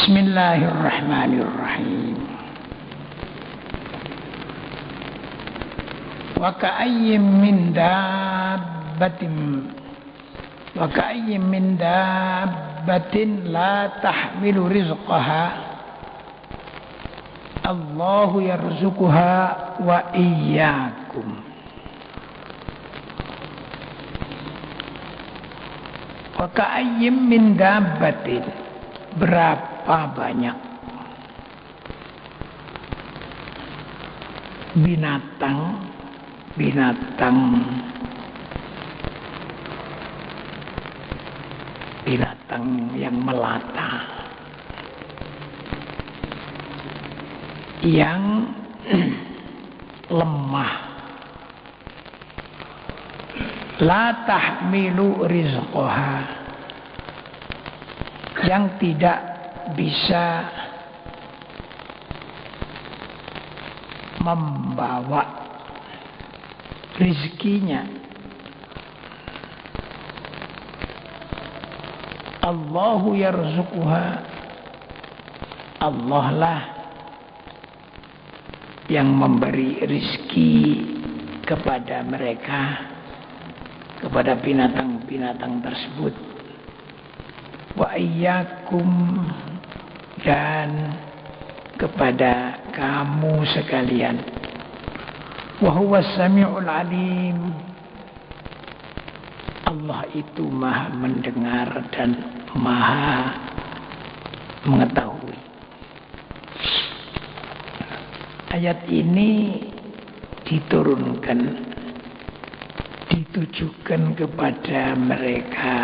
Bismillahirrahmanirrahim. Wa ka'ayyin min dabbatin la tahmilu rizqaha Allahu yarzuquha wa iyyakum. Wa ka'ayyin min dabbatin, berapa banyak binatang yang melata, yang lemah, la tahmilu rizqaha, yang tidak bisa membawa rizkinya. Allahu yarzuquha, Allah lah yang memberi rizki kepada mereka, kepada binatang-binatang tersebut. Wa iyyakum, dan kepada kamu sekalian. Wa huwas sami'ul alim, Allah itu maha mendengar dan maha mengetahui. Ayat ini diturunkan, ditujukan kepada mereka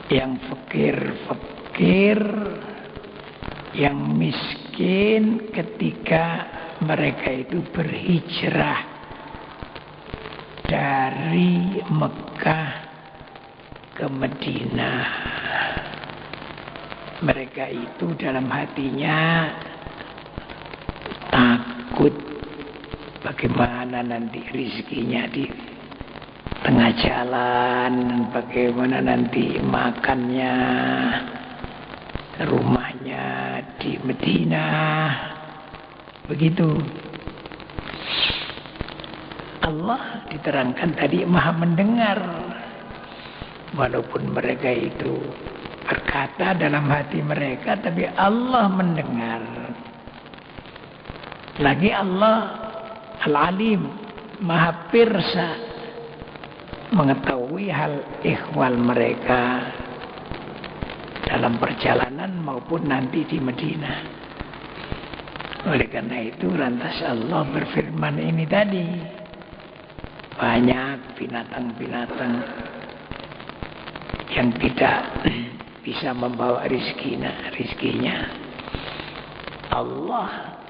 yang fakir, yang miskin, ketika mereka itu berhijrah dari Mekah ke Madinah. Mereka itu dalam hatinya takut bagaimana nanti rizkinya di tengah jalan, bagaimana nanti makannya, rumahnya di Madinah. Begitu. Allah diterangkan tadi maha mendengar. Walaupun mereka itu berkata dalam hati mereka, tapi Allah mendengar. Lagi Allah Al-Alim, maha pirsa, mengetahui hal ihwal mereka dalam perjalanan maupun nanti di Madinah. Oleh karena itu lantas Allah berfirman ini tadi, banyak binatang-binatang yang tidak bisa membawa rizkinya. Allah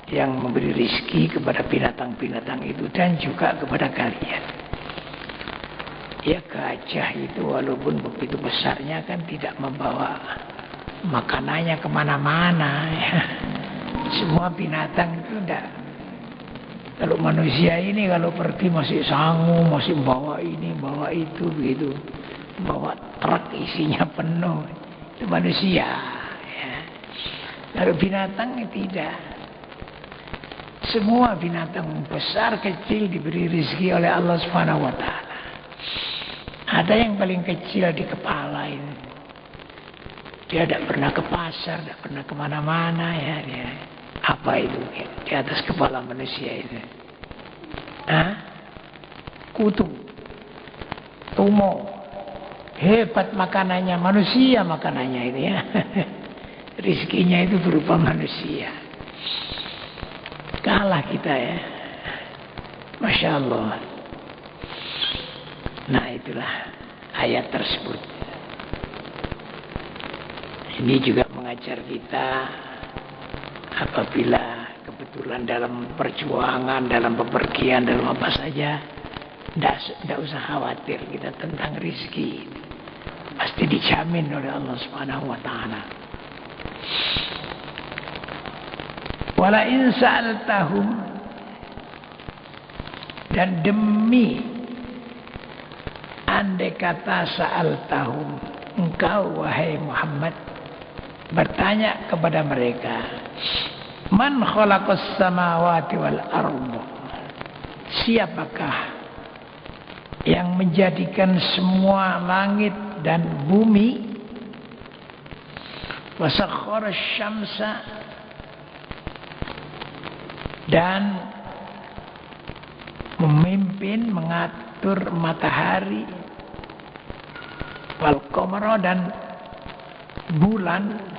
yang memberi rizki kepada binatang-binatang itu dan juga kepada kalian. Ya, gajah itu walaupun begitu besarnya kan tidak membawa makanannya kemana-mana. Ya. Semua binatang itu tidak. Kalau manusia ini kalau pergi masih sanggup, masih bawa ini, bawa itu, begitu. Bawa truk isinya penuh. Itu manusia. Ya. Kalau binatang tidak. Semua binatang besar kecil diberi rezeki oleh Allah Subhanahu wa taala. Ada yang paling kecil di kepala ini. Dia tidak pernah ke pasar, tidak pernah kemana-mana ya dia. Apa itu di atas kepala manusia itu? Kutu, tumo, hebat makanannya, manusia makanannya itu ya. Rizkinya itu berupa manusia. Kalah kita ya. Masya Allah. Nah itulah ayat tersebut. Ini juga mengajar kita apabila kebetulan dalam perjuangan, dalam bepergian, dalam apa saja, tidak usah khawatir kita tentang rizki. Pasti dijamin oleh Allah Subhanahu wa taala. Wala in sa'altahum, dan demi andai kata sa'altahum, engkau wahai Muhammad bertanya kepada mereka, man khalaqas samawati wal ardh, siapakah yang menjadikan semua langit dan bumi, wasakhkhara syamsa, dan memimpin mengatur matahari, wal qamara, dan bulan,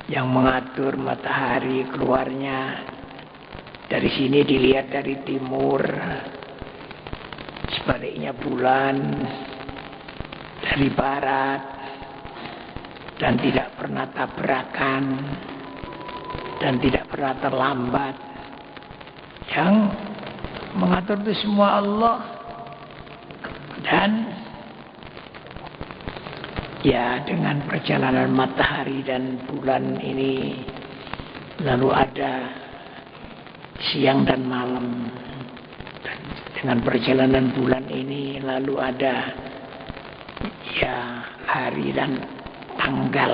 yang mengatur matahari keluarnya dari sini dilihat dari timur, sebaliknya bulan dari barat, dan tidak pernah tabrakan dan tidak pernah terlambat. Yang mengatur itu semua Allah. Dan ya, dengan perjalanan matahari dan bulan ini lalu ada siang dan malam, dan dengan perjalanan bulan ini lalu ada ya hari dan tanggal,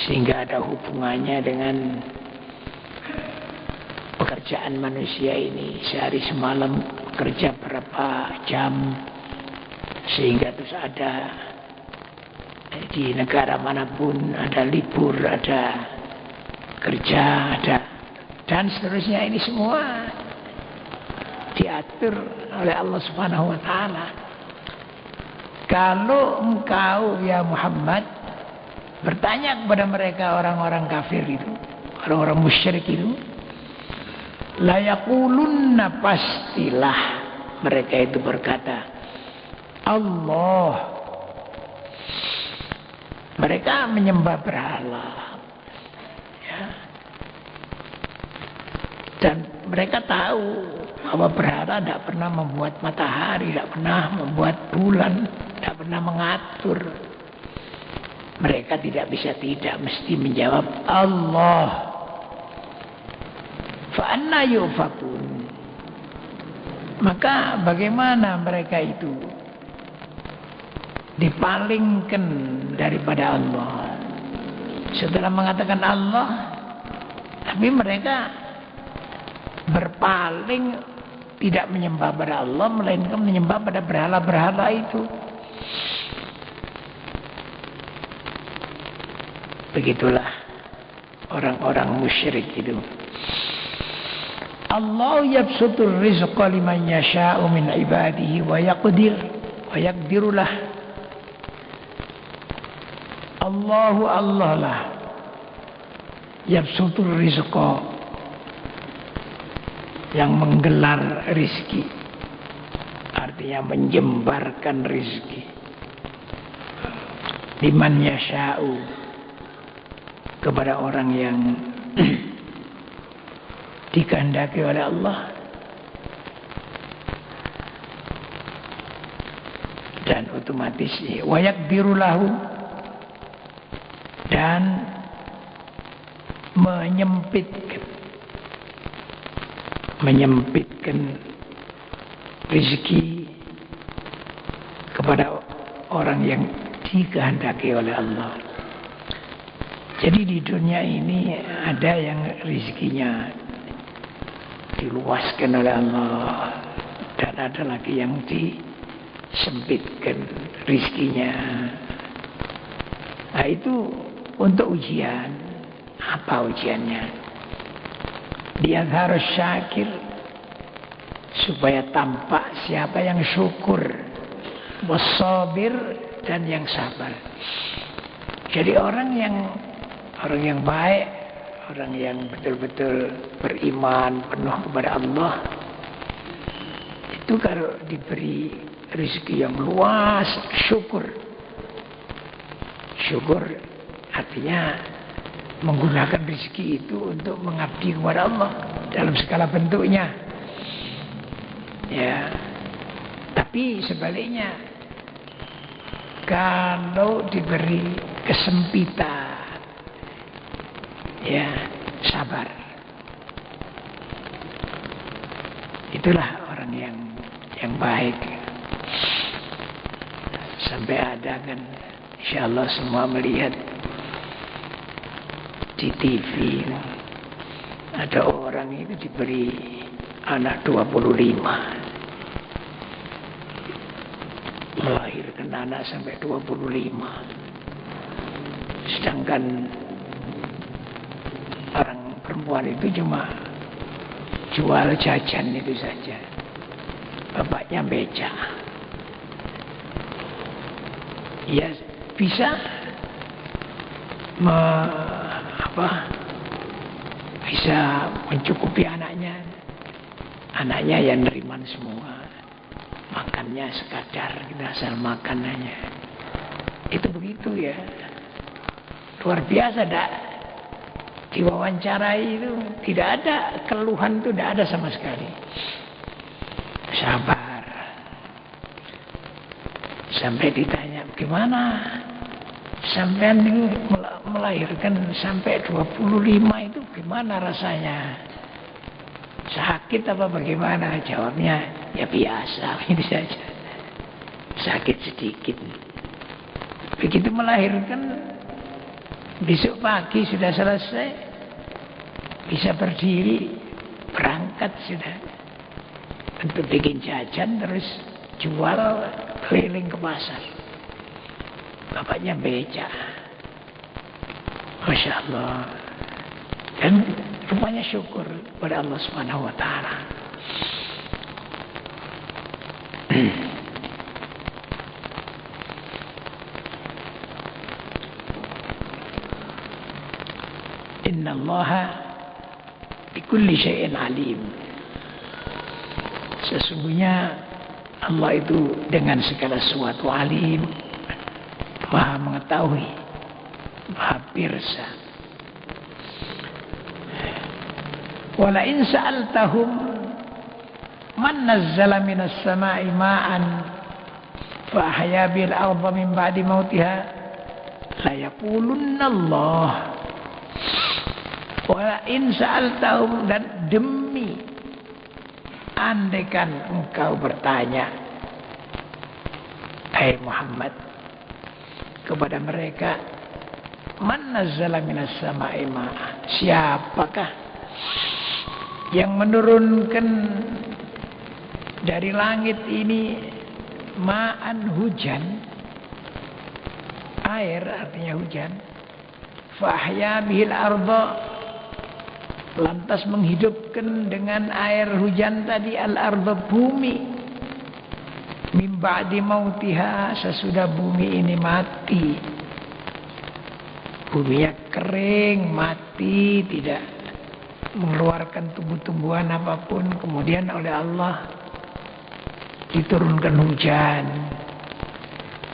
sehingga ada hubungannya dengan pekerjaan manusia ini. Sehari semalam kerja berapa jam, sehingga terus ada di negara manapun ada libur, ada kerja, ada, dan seterusnya. Ini semua diatur oleh Allah Subhanahu wa taala. Kalau engkau ya Muhammad bertanya kepada mereka, orang-orang kafir itu, orang-orang musyrik itu, la yaqulunna, pastilah mereka itu berkata, Allah. Mereka menyembah berhala, ya. Dan mereka tahu bahwa berhala tidak pernah membuat matahari, tidak pernah membuat bulan, tidak pernah mengatur. Mereka tidak bisa tidak, mesti menjawab Allah. Fa anna yufakun. Maka bagaimana mereka itu dipalingkan daripada Allah? Setelah mengatakan Allah, tapi mereka berpaling, tidak menyembah pada Allah, melainkan menyembah pada berhala-berhala itu. Begitulah orang-orang musyrik itu. Allah yabsutur rizqa liman yasha'u min ibadihi wa yaqdirulah. Allahu Allah lah yabsutur rizqa, yang menggelar rizki, artinya menjembarkan rizki, liman yasha'u, kepada orang yang dikehendaki oleh Allah. Dan otomatis wa yaqdirulahu, dan menyempitkan rezeki kepada orang yang dikehendaki oleh Allah. Jadi di dunia ini ada yang rezekinya diluaskan oleh Allah, dan ada lagi yang disempitkan rezekinya. Nah, itu untuk ujian. Apa ujiannya? Dia harus syakir, supaya tampak siapa yang syukur, wasabir, dan yang sabar. Jadi orang yang baik, orang yang betul-betul beriman penuh kepada Allah, itu kalau diberi rezeki yang luas, syukur. Syukur artinya menggunakan rezeki itu untuk mengabdi kepada Allah dalam segala bentuknya. Ya. Tapi sebaliknya, kalau diberi kesempitan, ya sabar. Itulah orang yang baik. Sampai ada kan Insyaallah semua melihat di TV ada orang itu diberi anak 25, melahirkan anak sampai 25, sedangkan orang perempuan itu cuma jual jajan itu saja, bapaknya beca. Ya bisa bisa mencukupi anaknya yang neriman semua, makannya sekadar, asal makanannya itu begitu ya, luar biasa. Diwawancarai itu tidak ada keluhan, itu tidak ada sama sekali, sabar. Sampai ditanya, gimana sampean itu melahirkan sampai 25 itu gimana rasanya? Sakit apa bagaimana? Jawabnya, ya biasa, ini saja. Sakit sedikit. Begitu melahirkan, besok pagi sudah selesai, bisa berdiri, berangkat sudah. Untuk bikin jajan, terus jual keliling ke pasar. Bapaknya beca. Masya Allah. Dan rupanya syukur pada Allah Subhanahu wa ta'ala. Inna Allaha bikulli syai'in alim. Sesungguhnya Allah itu dengan segala sesuatu alim, maha mengetahui, maha pirsa. Wala in sa'altahum man nazzala minas sama'i ma'an fa ahya bil arda min ba'di mautiha la yaqulunna Allah. Wala in sa'altahum, dan demi andaikan engkau bertanya, hai Muhammad, kepada mereka, man nazzala minas sama'i ma'an, siapakah yang menurunkan dari langit ini ma'an, hujan, air artinya hujan, fa ahya bihil arda, lantas menghidupkan dengan air hujan tadi al-arba, bumi, min ba'di mautiha, sesudah bumi ini mati. Buminya kering, mati, tidak mengeluarkan tumbuh-tumbuhan apapun. Kemudian oleh Allah diturunkan hujan.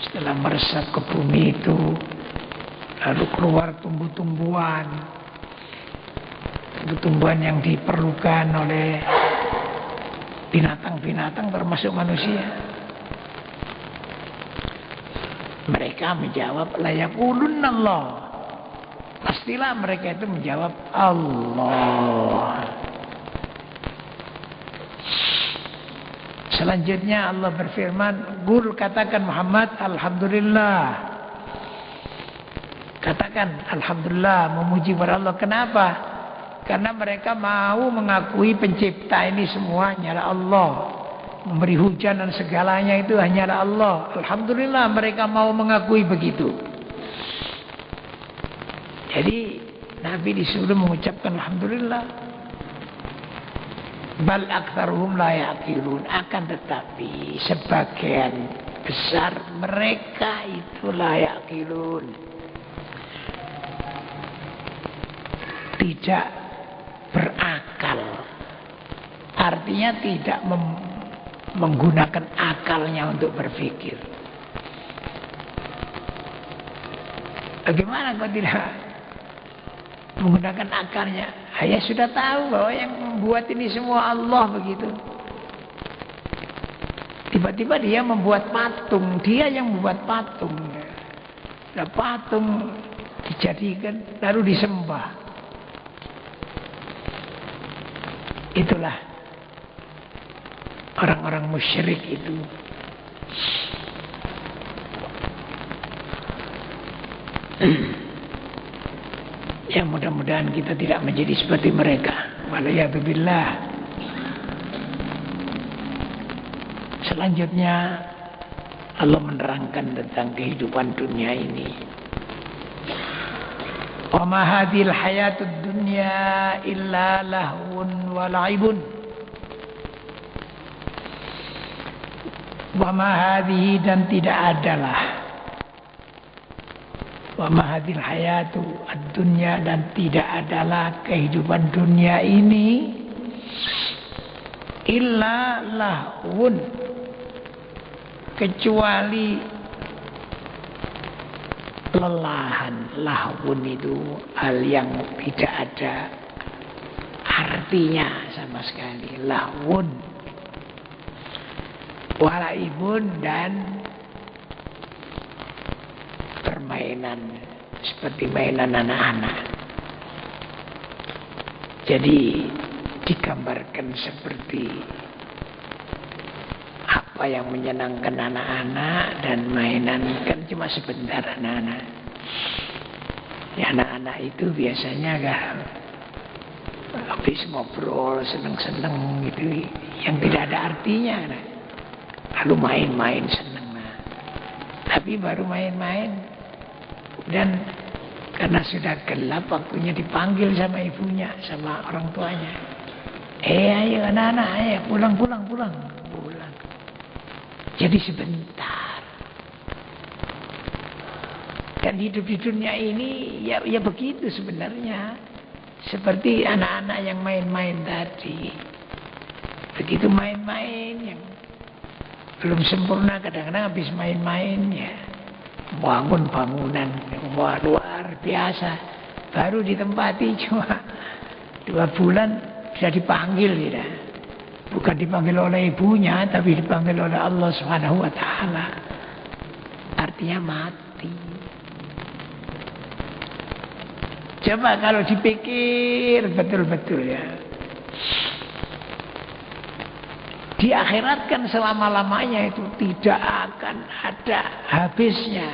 Setelah meresap ke bumi itu, lalu keluar tumbuh-tumbuhan yang diperlukan oleh binatang-binatang termasuk manusia. Mereka menjawab, la yaqulunna Allah. Pastilah mereka itu menjawab Allah. Selanjutnya Allah berfirman, qul, katakan Muhammad, alhamdulillah. Katakan alhamdulillah, memuji kepada Allah. Kenapa? Karena mereka mau mengakui pencipta ini semua hanyalah Allah. Memberi hujan dan segalanya itu hanyalah Allah. Alhamdulillah mereka mau mengakui begitu. Jadi Nabi disuruh mengucapkan alhamdulillah. Bal aktsaruhum la yaqilun, akan tetapi sebagian besar mereka itu la yaqilun, tidak berakal. Artinya tidak menggunakan akalnya untuk berpikir. Bagaimana kau tidak menggunakan akalnya? Ya sudah tahu bahwa yang membuat ini semua Allah begitu. Tiba-tiba dia membuat patung, dia yang membuat patung. Nah, patung dijadikan lalu disembah. Itulah orang-orang musyrik itu. Ya mudah-mudahan kita tidak menjadi seperti mereka. Waliyadzubillah. Selanjutnya Allah menerangkan tentang kehidupan dunia ini. Wa ma hadhil hayatud dunya illa lahwun wa la'ibun. Wa ma hadhihi, dan tidak adalah. Wa ma hadhil hayatu ad-dunya, dan tidak adalah kehidupan dunia ini illa lahwun, kecuali lelahan. Lahwun itu hal yang tidak ada artinya sama sekali. Lahwun, walaibun, dan permainan seperti mainan anak-anak. Jadi digambarkan seperti apa yang menyenangkan anak-anak, dan mainan kan cuma sebentar anak-anak. Ya, anak-anak itu biasanya kan habis ngobrol seneng-seneng gitu, yang tidak ada artinya. Lalu main-main seneng. Tapi baru main-main, dan karena sudah gelap waktunya dipanggil sama ibunya, sama orang tuanya. Ayo anak-anak, ayo pulang. Jadi sebentar. Dan hidup di dunia ini ya begitu sebenarnya. Seperti anak-anak yang main-main tadi. Begitu main-main yang belum sempurna, kadang-kadang habis main-main ya bangun bangunan luar biasa, baru ditempati cuma 2 bulan sudah dipanggil ya. Bukan dipanggil oleh ibunya, tapi dipanggil oleh Allah Subhanahu wa taala. Artinya mati. Coba kalau dipikir betul-betul ya. Di akhirat kan selama-lamanya itu tidak akan ada habisnya.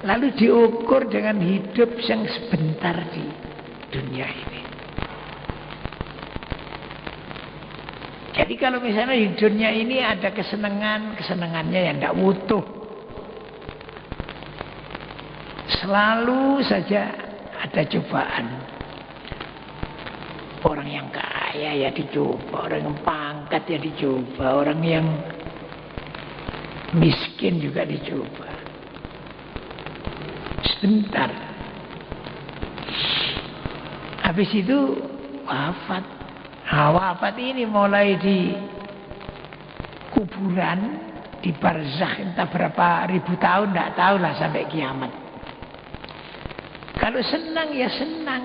Lalu diukur dengan hidup yang sebentar di dunia ini. Jadi kalau misalnya di dunia ini ada kesenangannya yang tidak utuh. Selalu saja ada cobaan. Orang yang kaya ya dicoba, orang yang pangkat ya dicoba, orang yang miskin juga dicoba. Sebentar. Habis itu wafat. Nah, wafat ini mulai di kuburan, di barzakh, entah berapa ribu tahun, tidak tahulah sampai kiamat. Kalau senang ya senang.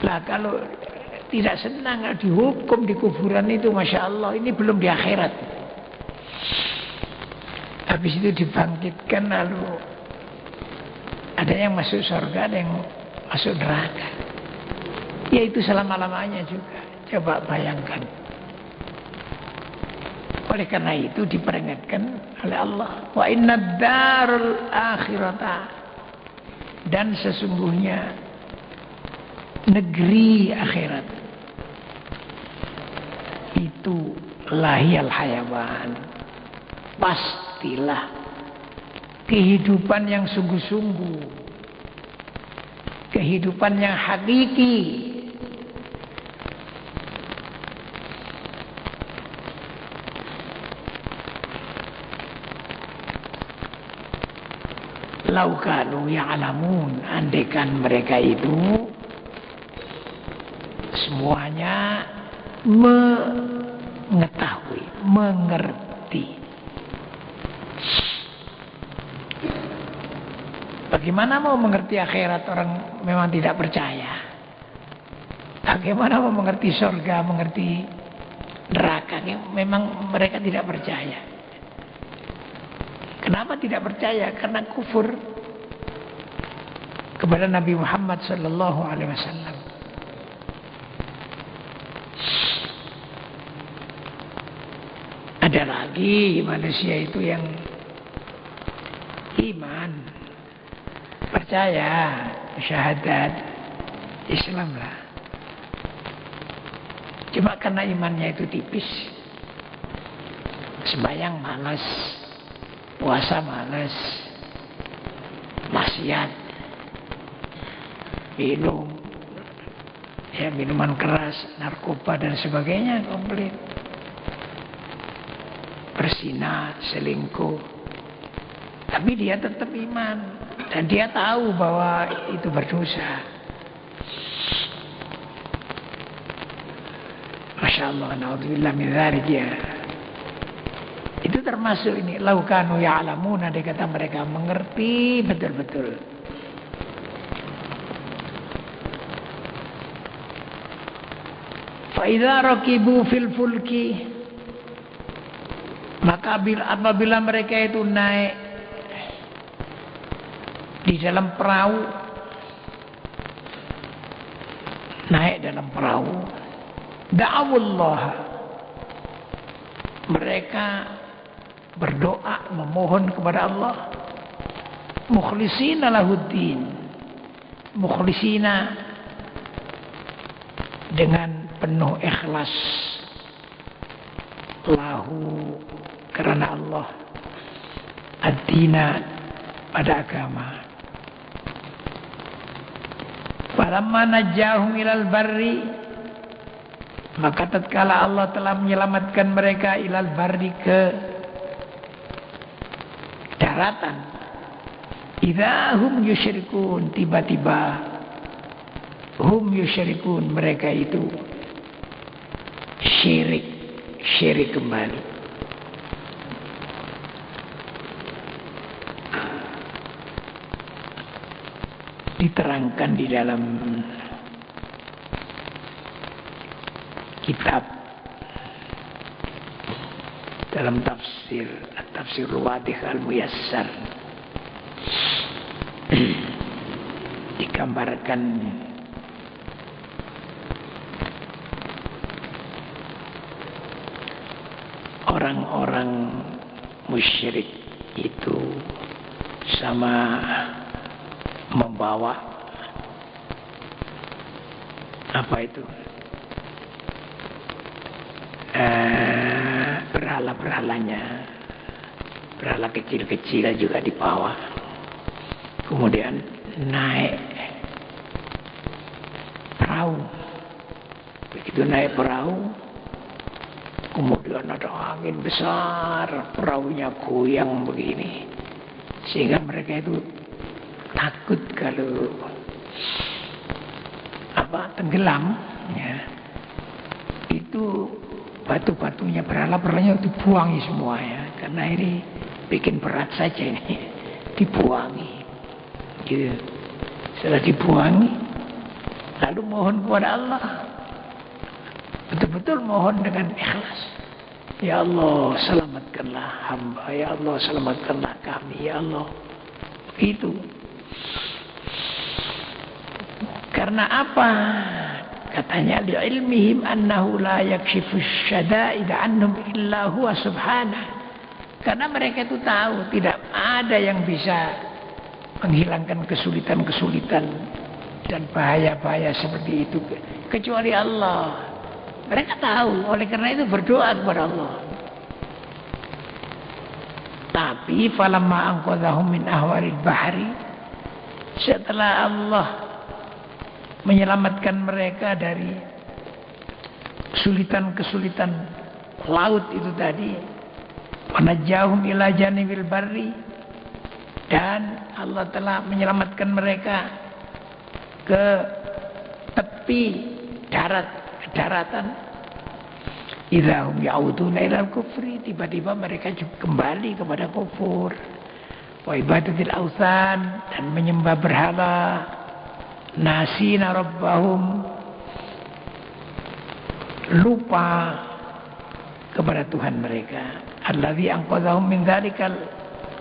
Lah kalau tidak senang, dihukum di kuburan itu, Masya Allah, ini belum di akhirat. Habis itu dibangkitkan, lalu ada yang masuk surga, ada yang masuk neraka. Ya itu selama-lamanya juga. Coba bayangkan. Oleh karena itu diperingatkan oleh Allah, wa inna darul akhirata, dan sesungguhnya negeri akhirat itu lahiyal hayawan, pastilah kehidupan yang sungguh-sungguh, kehidupan yang hakiki. Laukanu ya'lamun, andaikan mereka itu semuanya mengetahui, mengerti. Bagaimana mau mengerti akhirat orang memang tidak percaya? Bagaimana mau mengerti surga, mengerti neraka? Memang mereka tidak percaya. Kenapa tidak percaya? Karena kufur kepada Nabi Muhammad sallallahu alaihi wasallam. Ada lagi manusia itu yang Iman, percaya, syahadat, Islam lah. Cuma karena imannya itu tipis, sembahyang malas, puasa malas, maksiat, minum, ya minuman keras, narkoba dan sebagainya komplit. Berzina, selingkuh. Tapi dia tetap iman dan dia tahu bahwa itu berdosa. Masya Allah, na'udzubillah min dzalik ya. Itu termasuk ini, lau kanu ya'lamuna, dia kata mereka mengerti betul-betul. Fa idza raqibu fil fulki, maka apabila mereka itu naik di dalam perahu, naik dalam perahu, da'awullah, mereka berdoa memohon kepada Allah, mukhlisina lahuddin, mukhlisina dengan penuh ikhlas, lahu karena Allah, ad-dina pada agama. Falamma najjahum ilal barri, maka tatkala Allah telah menyelamatkan mereka ilal barri, ke daratan, idahum yusyrikun, tiba-tiba hum yusyrikun, mereka itu syirik kembali. Diterangkan di dalam kitab, dalam tafsir Wadih Al-Muyassar, digambarkan orang-orang musyrik itu sama membawa apa itu, berhala-berhalanya, berhala kecil-kecil juga di bawah, kemudian naik perahu. Begitu naik perahu, kemudian ada angin besar, perahunya goyang begini, sehingga mereka itu takut kalau tenggelam, ya. Itu batu-batunya, berhala-berhalanya dibuangi semua, ya, karena ini bikin berat saja ini, dibuangi. Gitu. Setelah dibuangi, lalu mohon kepada Allah, betul-betul mohon dengan ikhlas. Ya Allah, selamatkanlah hamba, ya Allah, selamatkanlah kami, ya Allah. Begitu. Karena apa? Katanya li'ilmihim annahu la yakshifu syada'id annum illa huwa subhanah. Karena mereka itu tahu tidak ada yang bisa menghilangkan kesulitan-kesulitan dan bahaya-bahaya seperti itu kecuali Allah. Mereka tahu, oleh karena itu berdoa kepada Allah. Tapi falamma anqadhahum min ahwaril bahri, setelah Allah menyelamatkan mereka dari kesulitan-kesulitan laut itu tadi, wanajjahum ila janibil barri, dan Allah telah menyelamatkan mereka ke tepi daratan, idahum ya'uduna ilal kufri, tiba-tiba mereka kembali kepada kufur, wa ibadatil awthan, dan menyembah berhala, nasina rabbahum, lupa kepada Tuhan mereka, alladzi anqadhahum min dzalikal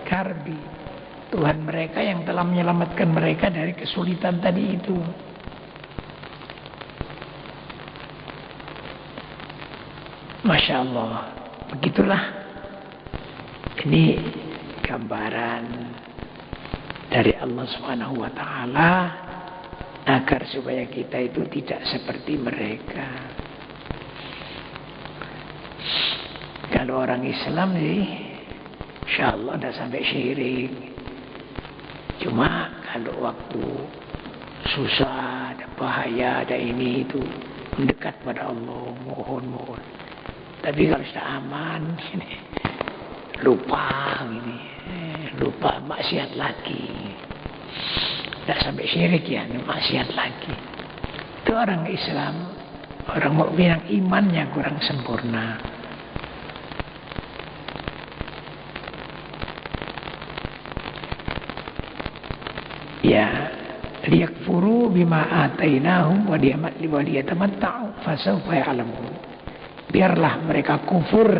karbi, Tuhan mereka yang telah menyelamatkan mereka dari kesulitan tadi itu. Masya Allah, begitulah. Ini gambaran dari Allah Subhanahu wa taala agar supaya kita itu tidak seperti mereka. Kalau orang Islam sih insyaallah tidak sampai syirik. Cuma kalau waktu susah, ada bahaya, ada ini itu mendekat pada Allah, mohon. Tapi kalau sudah aman ini lupa maksiat lagi. Tidak sampai syirik ya, maksiat lagi. Itu orang Islam, orang mukmin yang imannya kurang sempurna. Ya, liyakfuru bima atainahum wa liyatamatta'u fasawfa ya'lamun. Biarlah mereka kufur,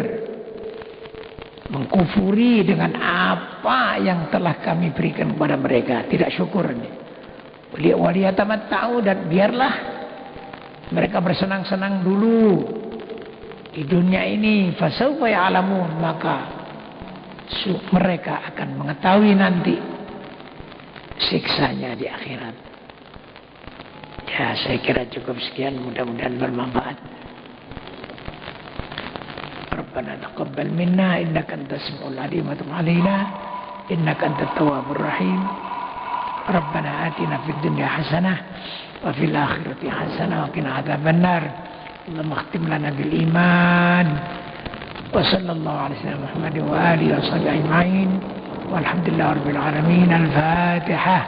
mengkufuri dengan apa yang telah kami berikan kepada mereka, tidak syukur. Waliyatamatta'u, dan biarlah mereka bersenang-senang dulu di dunia ini, fasawfa ya'lamun, maka mereka akan mengetahui nanti siksanya di akhirat. Ya, saya kira cukup sekian, mudah-mudahan bermanfaat. Rabbana taqabbal minna innaka antas samiul alim wa tub alaina innaka antat tawwabur rahim. Rabbana atina fid dunya hasanah wa fil akhirati hasanah wa qina adzabannar. Allahumma khtim lana bil iman. Wa sallallahu ala sayyidina Muhammad wa alihi wa sahbihi ajma'in. Walhamdulillahirabbil alamin. Al-Fatihah.